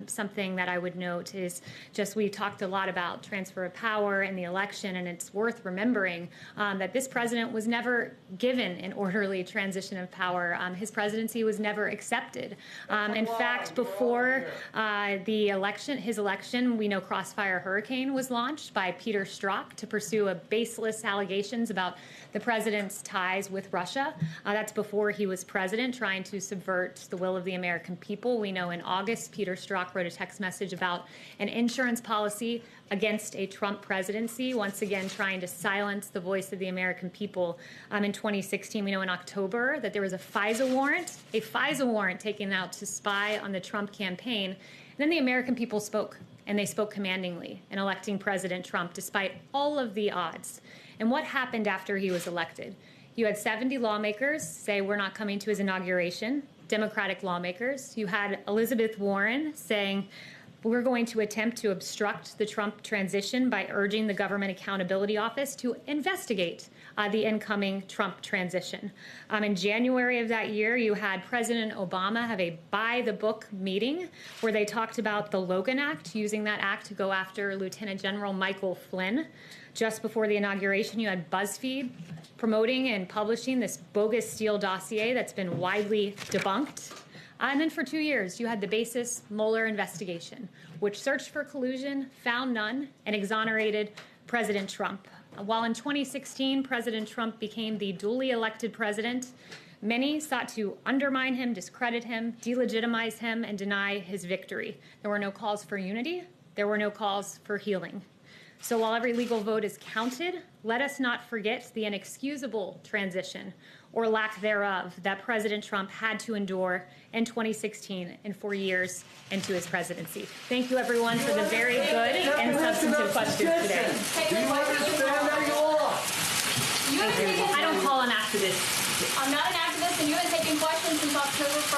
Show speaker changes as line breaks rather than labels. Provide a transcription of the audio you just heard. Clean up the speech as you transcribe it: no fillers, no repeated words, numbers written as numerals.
Something that I would note is just we talked a lot about transfer of power and the election, and it's worth remembering that this president was never given an orderly transition of power. His presidency was never accepted. In fact, before his election, we know Crossfire Hurricane was launched by Peter Strzok to pursue a baseless allegations about the president's ties with Russia. That's before he was president, trying to subvert the will of the American people. We know in August, Peter Strzok wrote a text message about an insurance policy against a Trump presidency, once again trying to silence the voice of the American people. In 2016, we know in October that there was a FISA warrant taken out to spy on the Trump campaign. And then the American people spoke, and they spoke commandingly in electing President Trump despite all of the odds. And what happened after he was elected? You had 70 lawmakers say we're not coming to his inauguration, Democratic lawmakers. You had Elizabeth Warren saying we're going to attempt to obstruct the Trump transition by urging the Government Accountability Office to investigate the incoming Trump transition. In January of that year, you had President Obama have a by-the-book meeting where they talked about the Logan Act, using that act to go after Lieutenant General Michael Flynn. Just before the inauguration, you had BuzzFeed promoting and publishing this bogus Steele dossier that's been widely debunked. And then for 2 years, you had the basis Mueller investigation, which searched for collusion, found none, and exonerated President Trump. While in 2016, President Trump became the duly elected president, many sought to undermine him, discredit him, delegitimize him, and deny his victory. There were no calls for unity. There were no calls for healing. So while every legal vote is counted, let us not forget the inexcusable transition, or lack thereof, that President Trump had to endure in 2016 and 4 years into his presidency. Thank you, everyone, for the very good and substantive questions today.
Do you understand that you are?
I don't call an activist.
I'm not an activist, and you haven't taken questions since October 1st.